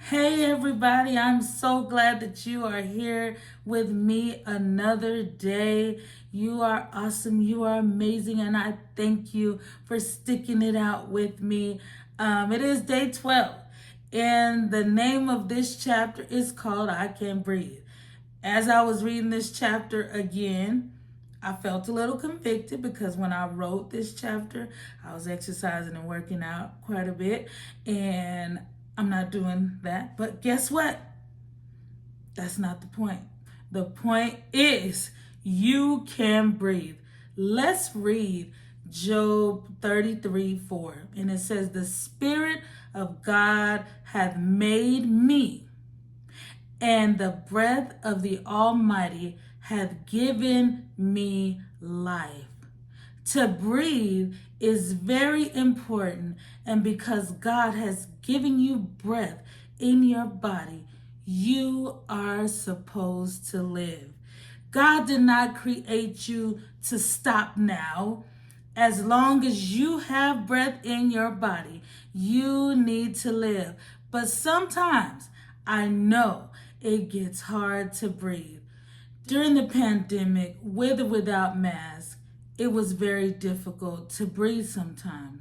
Hey, everybody, I'm so glad that you are here with me another day. You are awesome, you are amazing, and I thank you for sticking it out with me. It is day 12, and the name of this chapter is called I Can Breathe. As I was reading this chapter again, I felt a little convicted because when I wrote this chapter, I was exercising and working out quite a bit, and I'm not doing that. But guess what? That's not the point. The point is you can breathe. Let's read Job 33:4. And it says, "The Spirit of God hath made me, and the breath of the Almighty hath given me life." To breathe is very important, and because God has given you breath in your body, you are supposed to live. God did not create you to stop now. As long as you have breath in your body, you need to live. But sometimes I know it gets hard to breathe. During the pandemic, with or without masks, it was very difficult to breathe sometimes,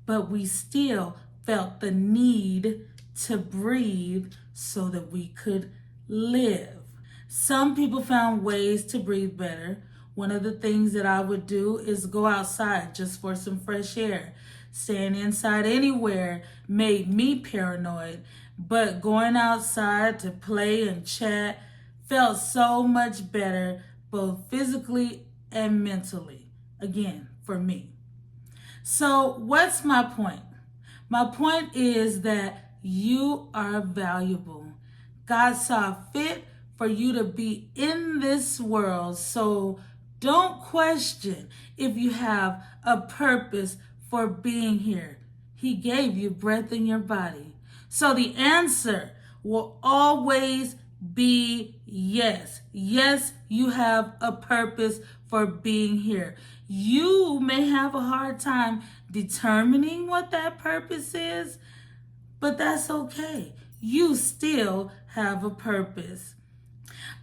but we still felt the need to breathe so that we could live. Some people found ways to breathe better. One of the things that I would do is go outside just for some fresh air. Staying inside anywhere made me paranoid, but going outside to play and chat felt so much better, both physically and mentally. Again, for me. So, what's my point? My point is that you are valuable. God saw fit for you to be in this world. So, don't question if you have a purpose for being here. He gave you breath in your body. So, the answer will always be yes. Yes, you have a purpose for being here. You may have a hard time determining what that purpose is, but that's okay. You still have a purpose.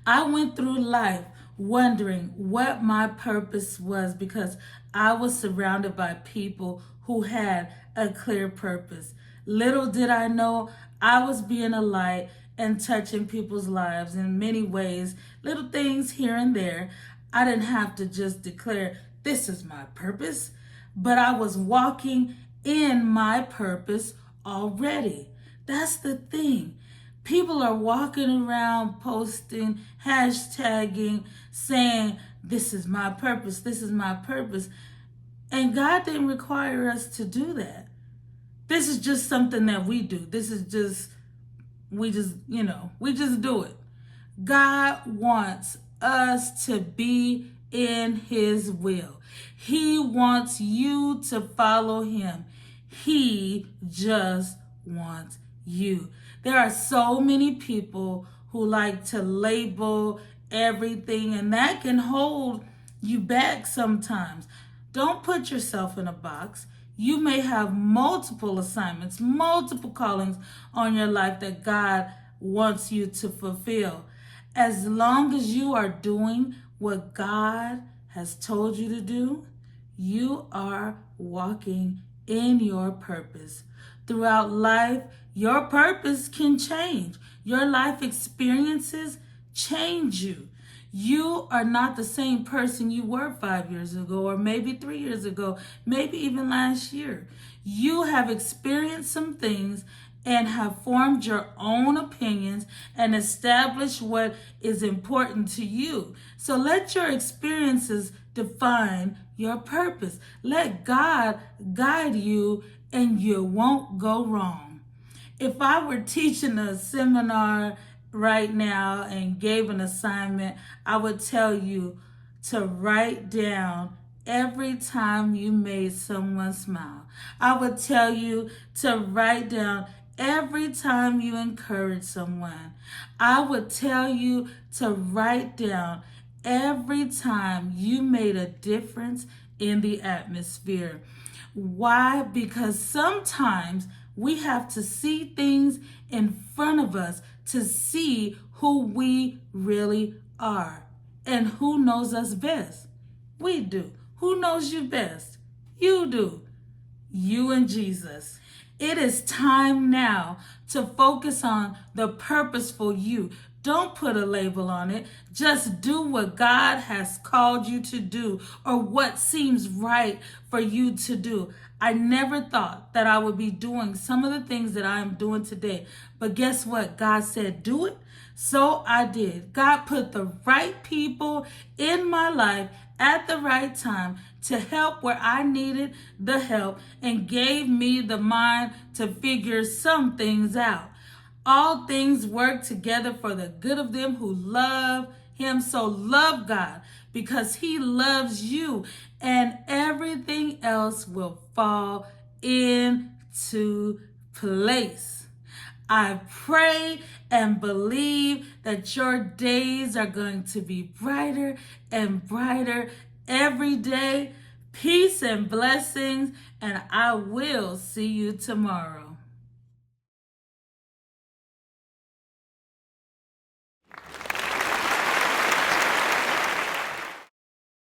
I went through life wondering what my purpose was because I was surrounded by people who had a clear purpose. Little did I know I was being a light and touching people's lives in many ways, little things here and there. I didn't have to just declare, this is my purpose, but I was walking in my purpose already. That's the thing. People are walking around posting, hashtagging, saying, this is my purpose, this is my purpose. And God didn't require us to do that. This is just something that we do. This is just, we just do it. God wants us to be in His will. He wants you to follow Him. He just wants you. There are so many people who like to label everything, and that can hold you back sometimes. Don't put yourself in a box. You may have multiple assignments, multiple callings on your life that God wants you to fulfill. As long as you are doing what God has told you to do, you are walking in your purpose. Throughout life, your purpose can change. Your life experiences change you. You are not the same person you were 5 years ago, or maybe 3 years ago, maybe even last year. You have experienced some things and have formed your own opinions and established what is important to you. So let your experiences define your purpose. Let God guide you and you won't go wrong. If I were teaching a seminar right now and gave an assignment, I would tell you to write down every time you made someone smile. I would tell you to write down every time you encourage someone. I would tell you to write down every time you made a difference in the atmosphere. Why? Because sometimes We have to see things in front of us to see who we really are. And who knows us best? We do. Who knows you best? You do. You and Jesus. It is time now to focus on the purposeful you. Don't put a label on it. Just do what God has called you to do or what seems right for you to do. I never thought that I would be doing some of the things that I am doing today. But guess what? God said, do it. So I did. God put the right people in my life at the right time to help where I needed the help and gave me the mind to figure some things out. All things work together for the good of them who love him. So love God because he loves you, and everything else will fall into place. I pray and believe that your days are going to be brighter and brighter every day. Peace and blessings, and I will see you tomorrow.